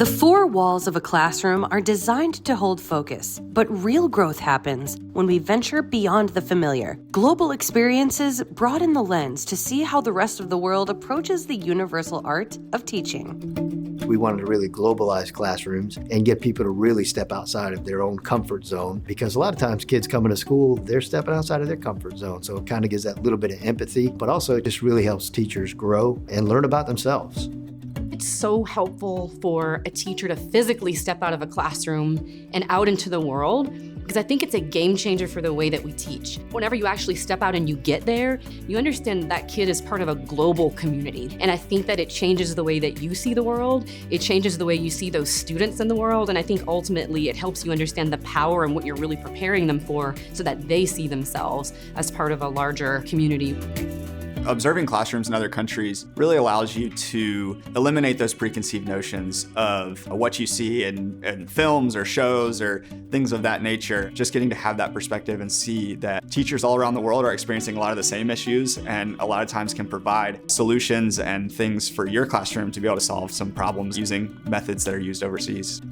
The four walls of a classroom are designed to hold focus, but real growth happens when we venture beyond the familiar. Global experiences broaden the lens to see how the rest of the world approaches the universal art of teaching. We wanted to really globalize classrooms and get people to really step outside of their own comfort zone, because a lot of times kids coming to school, they're stepping outside of their comfort zone. So it kind of gives that little bit of empathy, but also it just really helps teachers grow and learn about themselves. It's so helpful for a teacher to physically step out of a classroom and out into the world, because I think it's a game changer for the way that we teach. Whenever you actually step out and you get there, you understand that kid is part of a global community. And I think that it changes the way that you see the world. It changes the way you see those students in the world. And I think ultimately it helps you understand the power and what you're really preparing them for, so that they see themselves as part of a larger community. Observing classrooms in other countries really allows you to eliminate those preconceived notions of what you see in films or shows or things of that nature. Just getting to have that perspective and see that teachers all around the world are experiencing a lot of the same issues, and a lot of times can provide solutions and things for your classroom to be able to solve some problems using methods that are used overseas.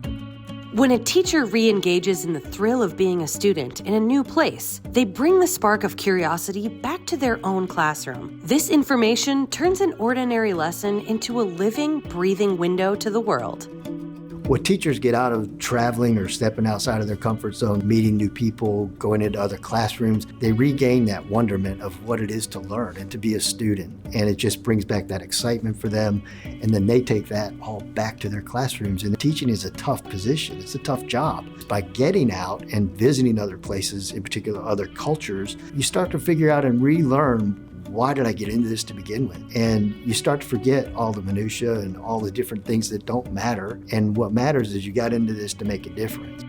When a teacher re-engages in the thrill of being a student in a new place, they bring the spark of curiosity back to their own classroom. This information turns an ordinary lesson into a living, breathing window to the world. What teachers get out of traveling or stepping outside of their comfort zone, meeting new people, going into other classrooms, they regain that wonderment of what it is to learn and to be a student. And it just brings back that excitement for them. And then they take that all back to their classrooms. And teaching is a tough position. It's a tough job. By getting out and visiting other places, in particular other cultures, you start to figure out and relearn, why did I get into this to begin with? And you start to forget all the minutia and all the different things that don't matter. And what matters is you got into this to make a difference.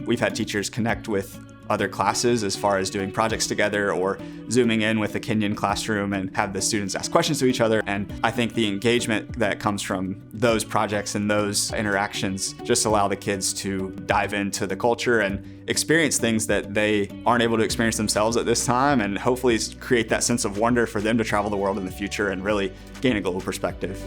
We've had teachers connect with other classes as far as doing projects together or zooming in with a Kenyan classroom and have the students ask questions to each other. And I think the engagement that comes from those projects and those interactions just allow the kids to dive into the culture and experience things that they aren't able to experience themselves at this time, and hopefully create that sense of wonder for them to travel the world in the future and really gain a global perspective.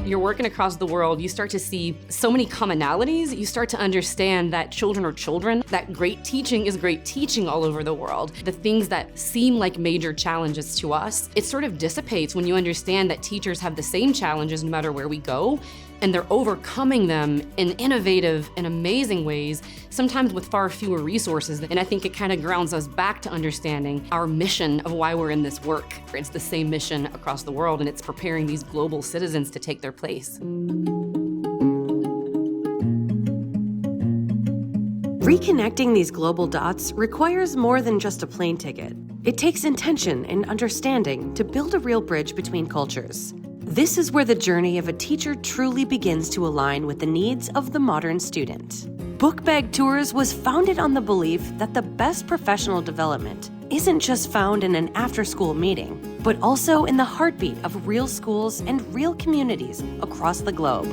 You're working across the world, you start to see so many commonalities. You start to understand that children are children, that great teaching is great teaching all over the world. The things that seem like major challenges to us, it sort of dissipates when you understand that teachers have the same challenges no matter where we go, and they're overcoming them in innovative and amazing ways, sometimes with far fewer resources. And I think it kind of grounds us back to understanding our mission of why we're in this work. It's the same mission across the world, and it's preparing these global citizens to take their place. Reconnecting these global dots requires more than just a plane ticket. It takes intention and understanding to build a real bridge between cultures. This is where the journey of a teacher truly begins to align with the needs of the modern student. Bookbag Tours was founded on the belief that the best professional development isn't just found in an after-school meeting, but also in the heartbeat of real schools and real communities across the globe.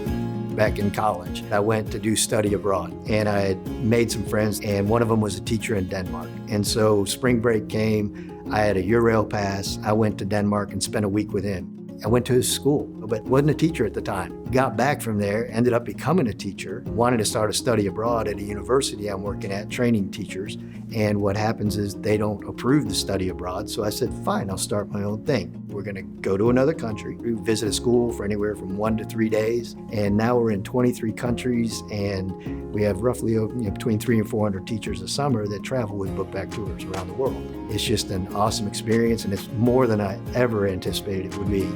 Back in college, I went to do study abroad, and I had made some friends, and one of them was a teacher in Denmark. And so spring break came, I had a Eurail pass, I went to Denmark and spent a week with him. I went to his school, but wasn't a teacher at the time. Got back from there, ended up becoming a teacher, wanted to start a study abroad at a university I'm working at, training teachers. And what happens is they don't approve the study abroad. So I said, fine, I'll start my own thing. We're gonna go to another country. We visit a school for anywhere from 1 to 3 days. And now we're in 23 countries, and we have roughly between 300 and 400 teachers a summer that travel with Bookbag Tours around the world. It's just an awesome experience, and it's more than I ever anticipated it would be.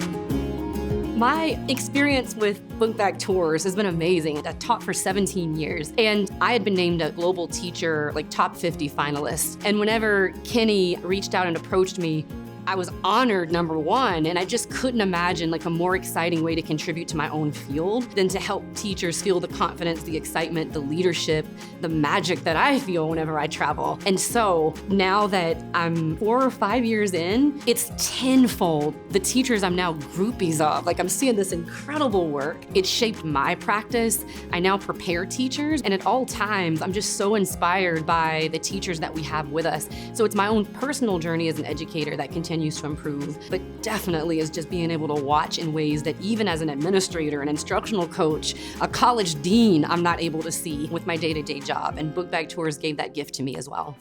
My experience with Bookbag Tours has been amazing. I taught for 17 years, and I had been named a global teacher, like top 50 finalist. And whenever Kenny reached out and approached me, I was honored, number one, and I just couldn't imagine like a more exciting way to contribute to my own field than to help teachers feel the confidence, the excitement, the leadership, the magic that I feel whenever I travel. And so now that I'm 4 or 5 years in, it's tenfold the teachers I'm now groupies of. Like, I'm seeing this incredible work. It shaped my practice. I now prepare teachers, and at all times, I'm just so inspired by the teachers that we have with us. So it's my own personal journey as an educator that continues continues to improve, but definitely is just being able to watch in ways that even as an administrator, an instructional coach, a college dean, I'm not able to see with my day-to-day job. And Bookbag Tours gave that gift to me as well.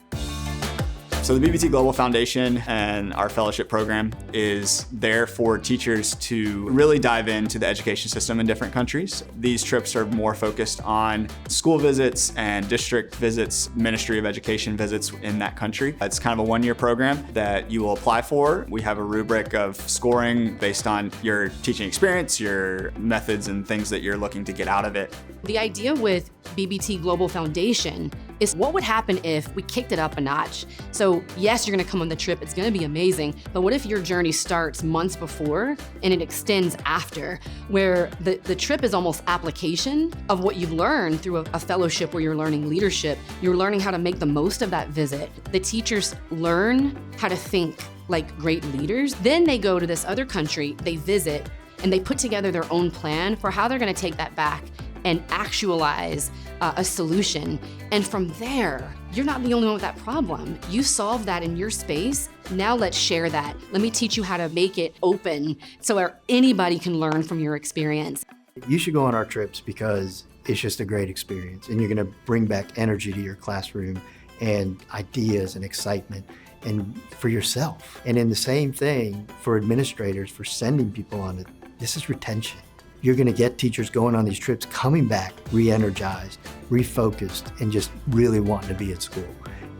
So the BBT Global Foundation and our fellowship program is there for teachers to really dive into the education system in different countries. These trips are more focused on school visits and district visits, Ministry of Education visits in that country. It's kind of a one-year program that you will apply for. We have a rubric of scoring based on your teaching experience, your methods, and things that you're looking to get out of it. The idea with BBT Global Foundation is what would happen if we kicked it up a notch. So yes, you're gonna come on the trip, it's gonna be amazing, but what if your journey starts months before and it extends after, where the trip is almost application of what you've learned through a fellowship where you're learning leadership, you're learning how to make the most of that visit. The teachers learn how to think like great leaders. Then they go to this other country, they visit, and they put together their own plan for how they're gonna take that back and actualize a solution. And from there, you're not the only one with that problem. You solve that in your space. Now let's share that. Let me teach you how to make it open so anybody can learn from your experience. You should go on our trips because it's just a great experience, and you're gonna bring back energy to your classroom and ideas and excitement and for yourself. And in the same thing for administrators, for sending people on it, this is retention. You're gonna get teachers going on these trips, coming back re-energized, refocused, and just really wanting to be at school.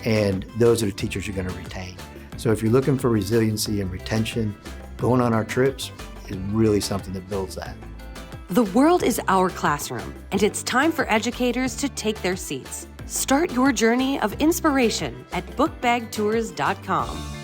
And those are the teachers you're gonna retain. So if you're looking for resiliency and retention, going on our trips is really something that builds that. The world is our classroom, and it's time for educators to take their seats. Start your journey of inspiration at bookbagtours.com.